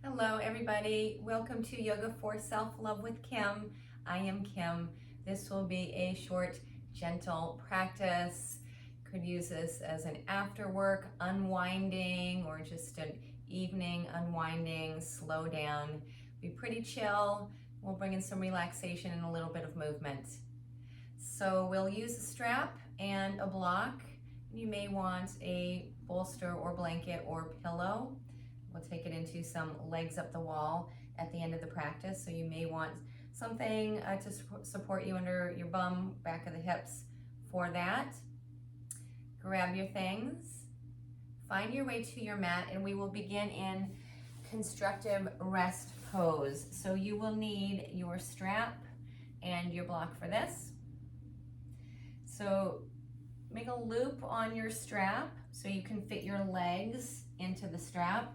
Hello, everybody. Welcome to Yoga for Self-Love with Kim. I am Kim. This will be a short, gentle practice. Could use this as an after work unwinding or just an evening unwinding, slow down. Be pretty chill. We'll bring in some relaxation and a little bit of movement. So we'll use a strap and a block. You may want a bolster or blanket or pillow. We'll take it into some legs up the wall at the end of the practice. So you may want something to support you under your bum, back of the hips for that. Grab your things, find your way to your mat, and we will begin in constructive rest pose. So you will need your strap and your block for this. So make a loop on your strap so you can fit your legs into the strap.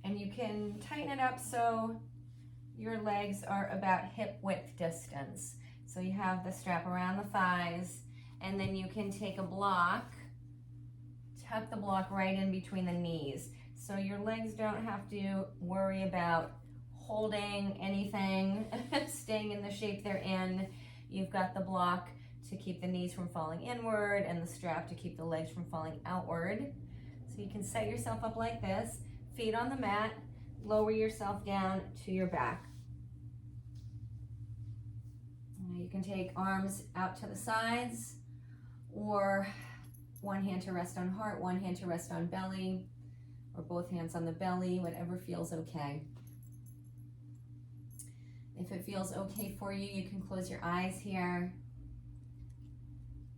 And you can tighten it up so your legs are about hip width distance. So you have the strap around the thighs, and then you can take a block, tuck the block right in between the knees. So your legs don't have to worry about holding anything, staying in the shape they're in. You've got the block to keep the knees from falling inward and the strap to keep the legs from falling outward. So you can set yourself up like this. Feet on the mat, lower yourself down to your back. You can take arms out to the sides, or one hand to rest on heart, one hand to rest on belly, or both hands on the belly, whatever feels okay. If it feels okay for you, you can close your eyes here.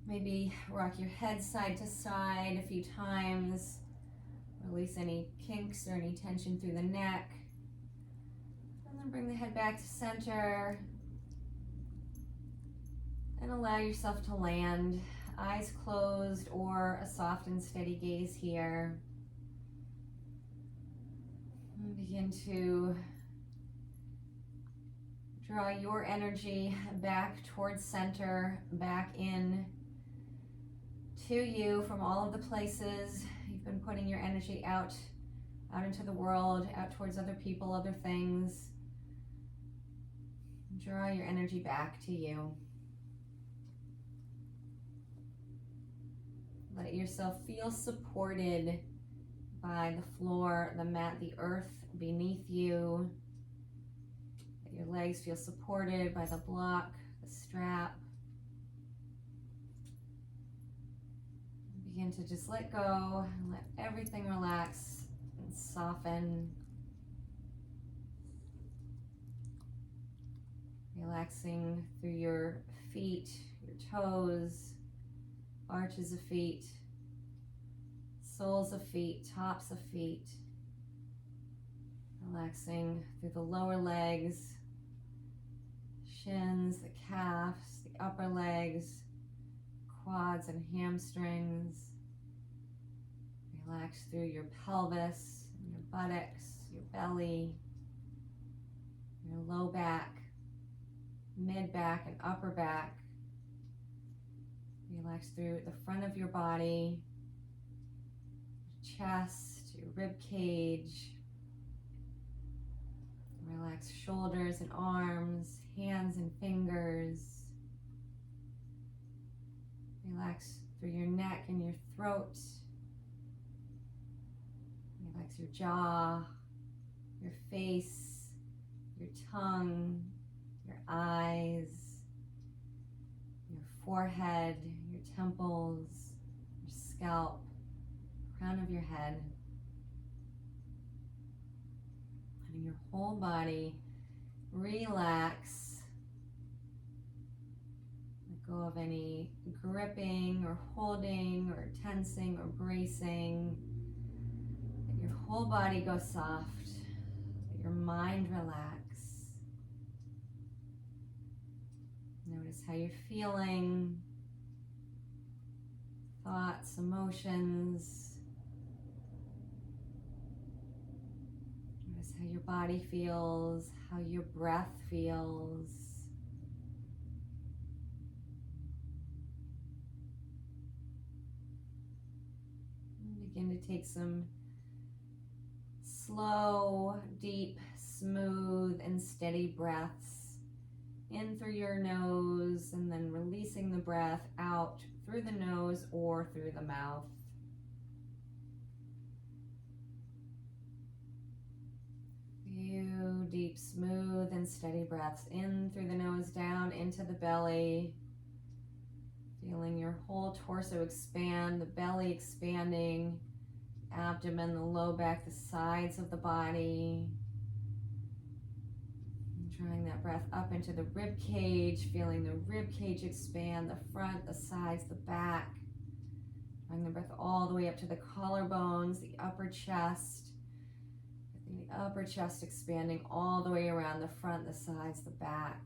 Maybe rock your head side to side a few times. Release any kinks or any tension through the neck. And then bring the head back to center. And allow yourself to land. Eyes closed or a soft and steady gaze here. And begin to draw your energy back towards center, back in to you from all of the places you've been putting your energy out into the world, out towards other people, other things. Draw your energy back to you. Let yourself feel supported by the floor, the mat, the earth beneath you. Let your legs feel supported by the block, the strap. Begin to just let go and let everything relax and soften. Relaxing through your feet, your toes, arches of feet, soles of feet, tops of feet. Relaxing through the lower legs, shins, the calves, the upper legs, quads and hamstrings. Relax through your pelvis, your buttocks, your belly, your low back, mid back and upper back. Relax through the front of your body, your chest, your rib cage. Relax shoulders and arms, hands and fingers. Relax through your neck and your throat. Relax your jaw, your face, your tongue, your eyes, your forehead, your temples, your scalp, crown of your head. Letting your whole body relax. Go of any gripping or holding or tensing or bracing. Let your whole body go soft. Let your mind relax. Notice how you're feeling. Thoughts, emotions. Notice how your body feels, how your breath feels. Begin to take some slow, deep, smooth, and steady breaths in through your nose, and then releasing the breath out through the nose or through the mouth. Few deep, smooth, and steady breaths in through the nose, down into the belly. Feeling your whole torso expand, the belly expanding, abdomen, the low back, the sides of the body. And drawing that breath up into the rib cage, feeling the rib cage expand, the front, the sides, the back. Drawing the breath all the way up to the collarbones, the upper chest. Feeling the upper chest expanding all the way around the front, the sides, the back.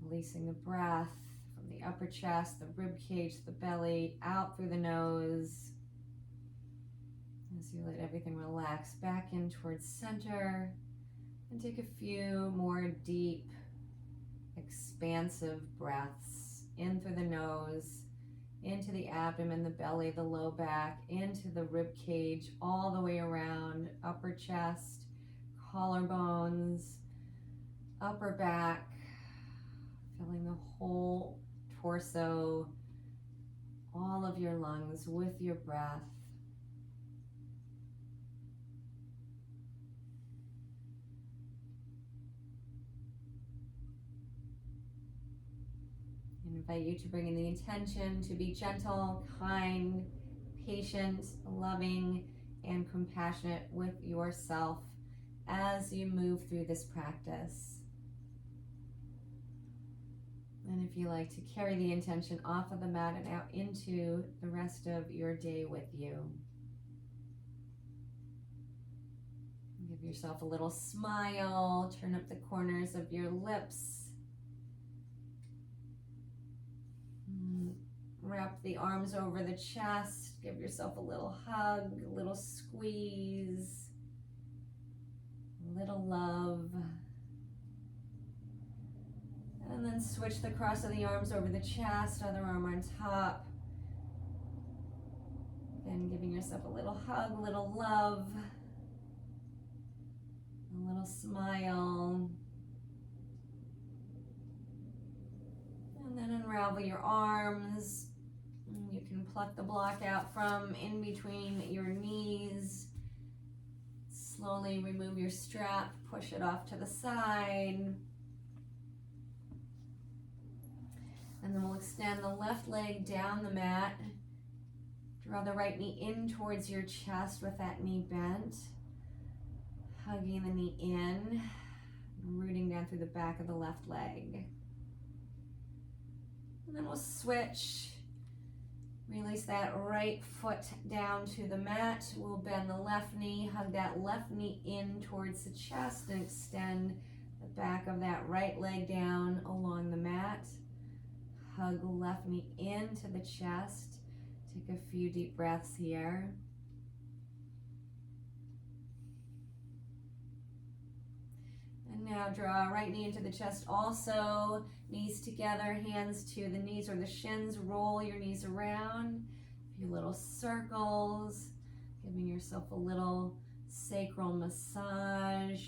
Releasing the breath from the upper chest, the rib cage, the belly, out through the nose. As you let everything relax back in towards center, and take a few more deep, expansive breaths in through the nose, into the abdomen, the belly, the low back, into the rib cage, all the way around, upper chest, collarbones, upper back, filling the whole torso, all of your lungs with your breath. I invite you to bring in the intention to be gentle, kind, patient, loving, and compassionate with yourself as you move through this practice. And if you like to carry the intention off of the mat and out into the rest of your day with you. Give yourself a little smile, turn up the corners of your lips. Wrap the arms over the chest, give yourself a little hug, a little squeeze, a little love. And then switch the cross of the arms over the chest, other arm on top. Again, giving yourself a little hug, a little love, a little smile. And then unravel your arms. You can pluck the block out from in between your knees. Slowly remove your strap, push it off to the side. And then we'll extend the left leg down the mat. Draw the right knee in towards your chest with that knee bent. Hugging the knee in, rooting down through the back of the left leg. And then we'll switch. Release that right foot down to the mat. We'll bend the left knee, hug that left knee in towards the chest, and extend the back of that right leg down along the mat. Hug the left knee into the chest. Take a few deep breaths here. And now draw right knee into the chest also. Knees together, hands to the knees or the shins. Roll your knees around. A few little circles. Giving yourself a little sacral massage.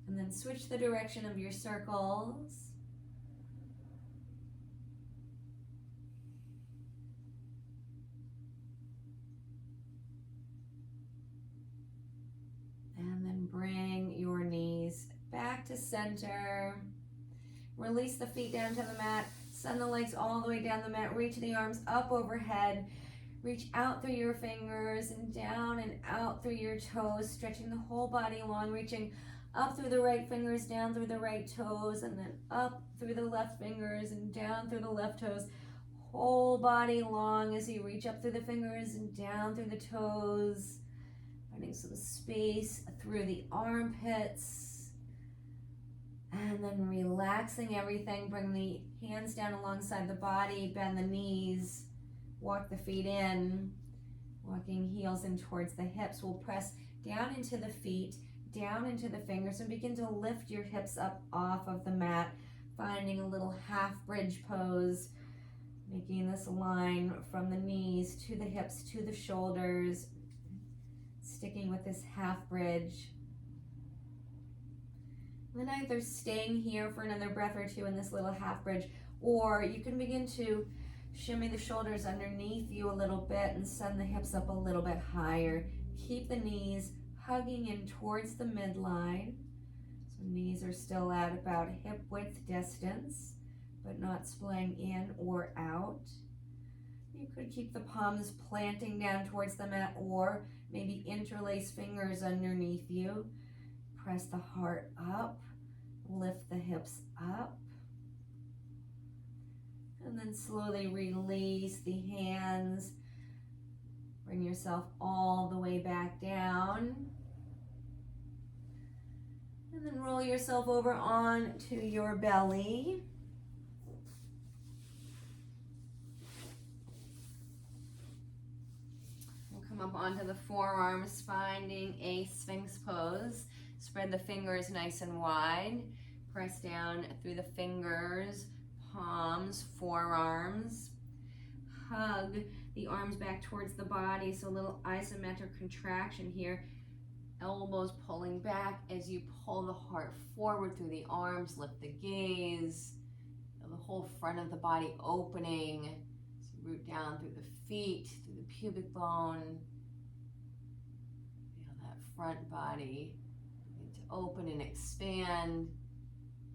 And then switch the direction of your circles. And then bring your knees back to center. Release the feet down to the mat. Send the legs all the way down the mat. Reach the arms up overhead. Reach out through your fingers and down and out through your toes, stretching the whole body long, reaching up through the right fingers, down through the right toes, and then up through the left fingers and down through the left toes. Whole body long as you reach up through the fingers and down through the toes. Finding some space through the armpits. And then relaxing everything. Bring the hands down alongside the body, bend the knees, walk the feet in, walking heels in towards the hips. We'll press down into the feet, down into the fingers, and begin to lift your hips up off of the mat, finding a little half bridge pose. Making this line from the knees to the hips to the shoulders, sticking with this half bridge. And then either staying here for another breath or two in this little half bridge, or you can begin to shimmy the shoulders underneath you a little bit and send the hips up a little bit higher. Keep the knees hugging in towards the midline. So knees are still at about hip width distance, but not splaying in or out. You could keep the palms planting down towards the mat, or maybe interlace fingers underneath you. Press the heart up, lift the hips up, and then slowly release the hands. Bring yourself all the way back down. And then roll yourself over onto your belly. We'll come up onto the forearms, finding a Sphinx pose. Spread the fingers nice and wide. Press down through the fingers, palms, forearms. Hug the arms back towards the body, so a little isometric contraction here. Elbows pulling back as you pull the heart forward through the arms. Lift the gaze. Feel the whole front of the body opening. So root down through the feet, through the pubic bone. Feel that front body open and expand,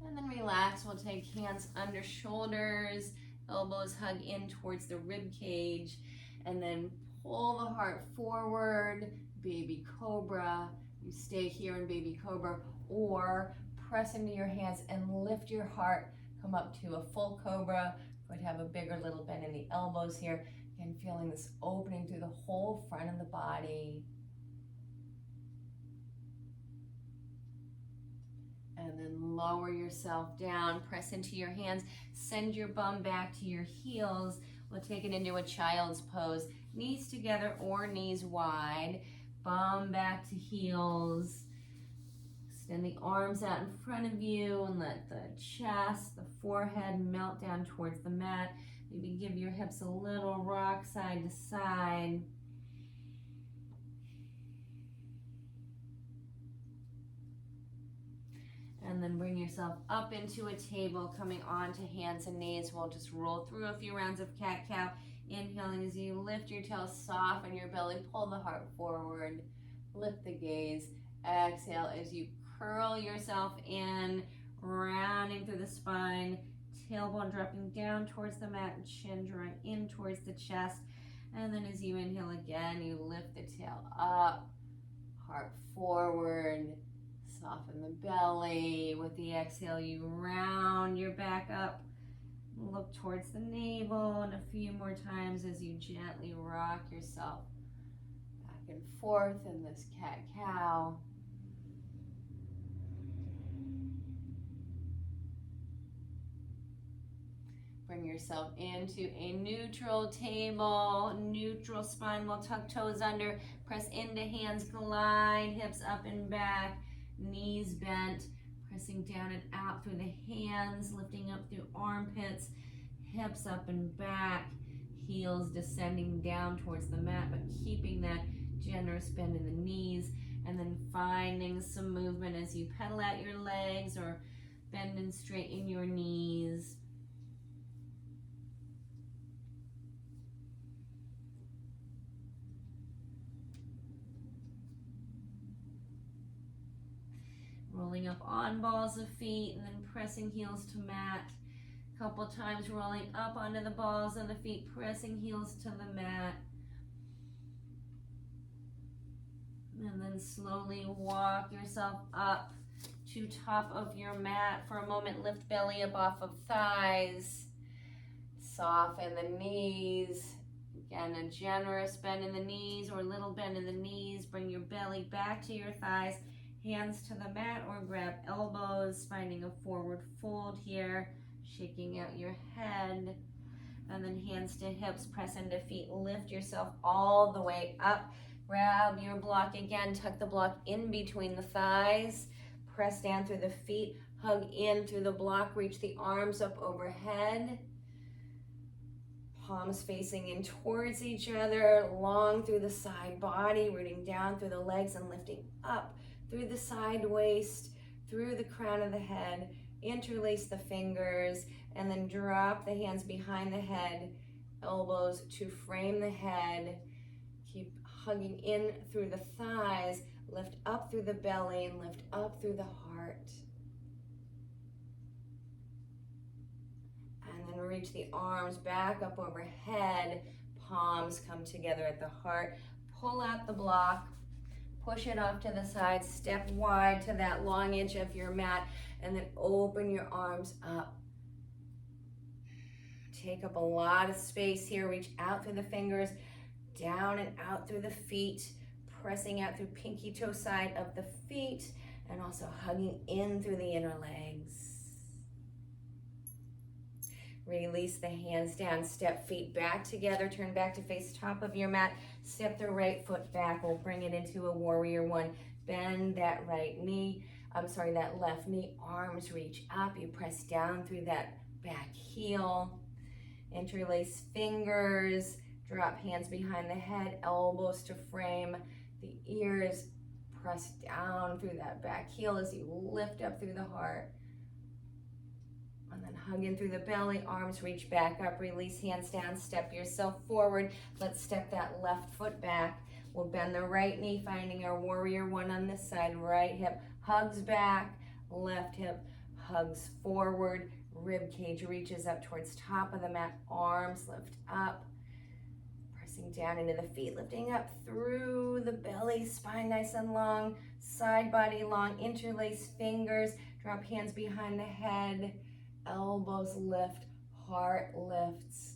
and then relax. We'll take hands under shoulders, elbows hug in towards the rib cage, and then pull the heart forward, baby cobra. You stay here in baby cobra, or press into your hands and lift your heart, come up to a full cobra. Could have a bigger little bend in the elbows here. Again, feeling this opening through the whole front of the body. And then lower yourself down, press into your hands, send your bum back to your heels. We'll take it into a child's pose, knees together or knees wide, bum back to heels. Extend the arms out in front of you and let the chest, the forehead melt down towards the mat. Maybe give your hips a little rock side to side. And then bring yourself up into a table, coming onto hands and knees. We'll just roll through a few rounds of cat-cow. Inhaling as you lift your tail, soften your belly, pull the heart forward, lift the gaze. Exhale as you curl yourself in, rounding through the spine, tailbone dropping down towards the mat, and chin drawing in towards the chest. And then as you inhale again, you lift the tail up, heart forward. Soften the belly. With the exhale, you round your back up. Look towards the navel, and a few more times as you gently rock yourself back and forth in this cat-cow. Bring yourself into a neutral table, neutral spine. We'll tuck toes under, press into hands, glide hips up and back. Knees bent, pressing down and out through the hands, lifting up through armpits, hips up and back, heels descending down towards the mat, but keeping that generous bend in the knees, and then finding some movement as you pedal out your legs or bend and straighten your knees. Rolling up on balls of feet and then pressing heels to mat. A couple times rolling up onto the balls of the feet, pressing heels to the mat. And then slowly walk yourself up to top of your mat. For a moment, lift belly up off of thighs. Soften the knees. Again, a generous bend in the knees or little bend in the knees. Bring your belly back to your thighs. Hands to the mat or grab elbows, finding a forward fold here, shaking out your head, and then hands to hips, press into feet, lift yourself all the way up, grab your block again, tuck the block in between the thighs, press down through the feet, hug in through the block, reach the arms up overhead, palms facing in towards each other, long through the side body, rooting down through the legs and lifting up through the side waist, through the crown of the head. Interlace the fingers and then drop the hands behind the head, elbows to frame the head. Keep hugging in through the thighs, lift up through the belly and lift up through the heart. And then reach the arms back up overhead, palms come together at the heart. Pull out the block, push it off to the side, step wide to that long edge of your mat, and then open your arms up. Take up a lot of space here. Reach out through the fingers, down and out through the feet, pressing out through pinky toe side of the feet, and also hugging in through the inner legs. Release the hands down, step feet back together, turn back to face top of your mat, step the right foot back. We'll bring it into a warrior one. Bend that that left knee, arms reach up. You press down through that back heel. Interlace fingers, drop hands behind the head, elbows to frame the ears. Press down through that back heel as you lift up through the heart. And then hug in through the belly, arms reach back up, release hands down, step yourself forward. Let's step that left foot back. We'll bend the right knee, finding our warrior one on this side. Right hip hugs back, left hip hugs forward. Rib cage reaches up towards top of the mat, arms lift up. Pressing down into the feet, lifting up through the belly, spine nice and long, side body long, interlace fingers, drop hands behind the head. Elbows lift, heart lifts.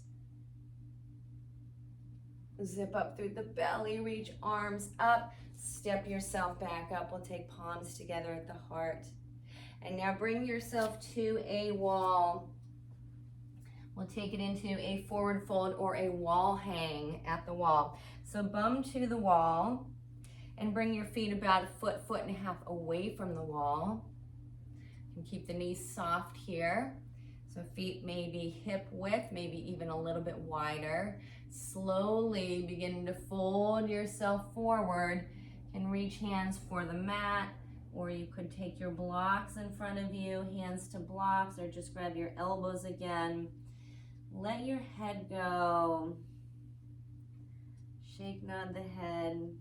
Zip up through the belly, reach arms up, step yourself back up. We'll take palms together at the heart. And now bring yourself to a wall. We'll take it into a forward fold or a wall hang at the wall. So bum to the wall and bring your feet about a foot, foot and a half away from the wall. And keep the knees soft here. So feet maybe hip width, maybe even a little bit wider. Slowly begin to fold yourself forward and reach hands for the mat, or you could take your blocks in front of you, hands to blocks, or just grab your elbows again. Let your head go. Shake, nod the head.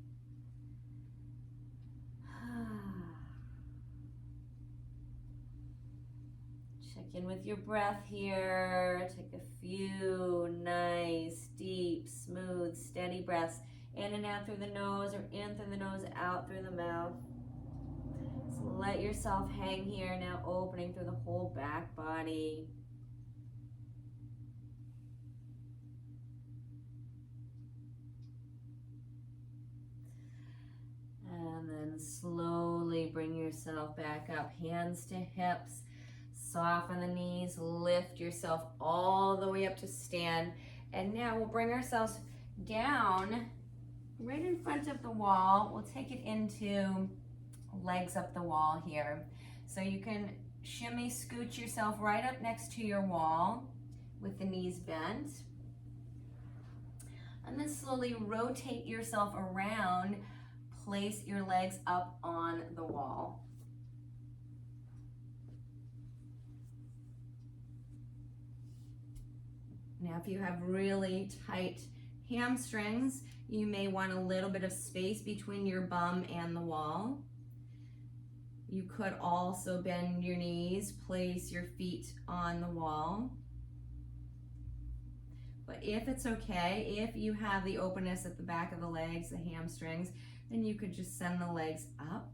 Check in with your breath here. Take a few nice, deep, smooth, steady breaths in and out through the nose, or in through the nose, out through the mouth. So let yourself hang here, now opening through the whole back body. And then slowly bring yourself back up, hands to hips. Soften the knees, lift yourself all the way up to stand. And now we'll bring ourselves down right in front of the wall. We'll take it into legs up the wall here. So you can shimmy, scooch yourself right up next to your wall with the knees bent. And then slowly rotate yourself around. Place your legs up on the wall. Now, if you have really tight hamstrings, you may want a little bit of space between your bum and the wall. You could also bend your knees, place your feet on the wall. But if it's okay, if you have the openness at the back of the legs, the hamstrings, then you could just send the legs up.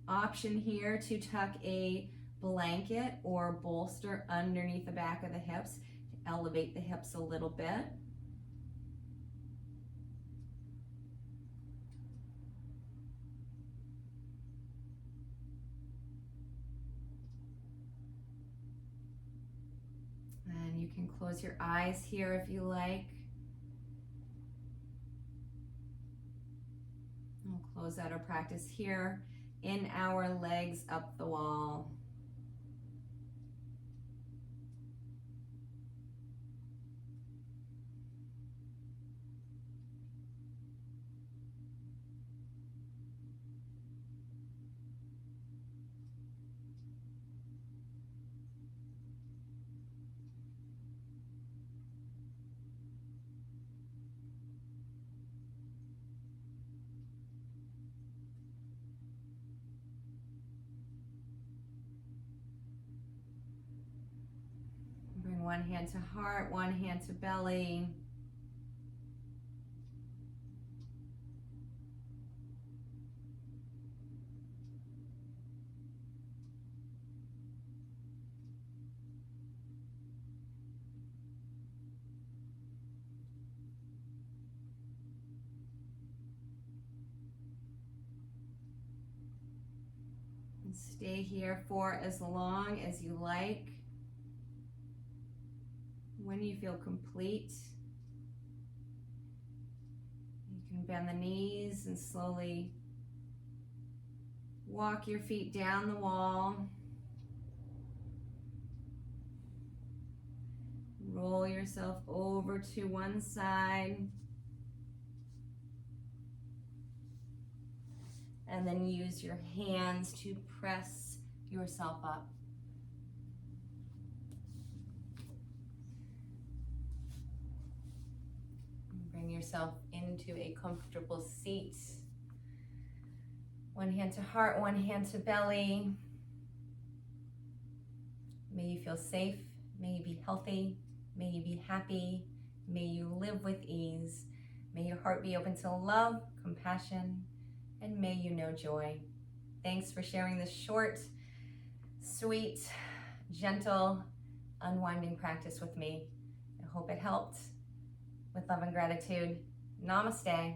Option here to tuck a blanket or bolster underneath the back of the hips to elevate the hips a little bit. And you can close your eyes here if you like. We'll close out our practice here in our legs up the wall. one hand to heart, one hand to belly. And stay here for as long as you like. When you feel complete, you can bend the knees and slowly walk your feet down the wall. Roll yourself over to one side. And then use your hands to press yourself up. Bring yourself into a comfortable seat. One hand to heart, one hand to belly. May you feel safe, may you be healthy, may you be happy, may you live with ease. May your heart be open to love, compassion, and may you know joy. Thanks for sharing this short, sweet, gentle, unwinding practice with me. I hope it helped. With love and gratitude, namaste.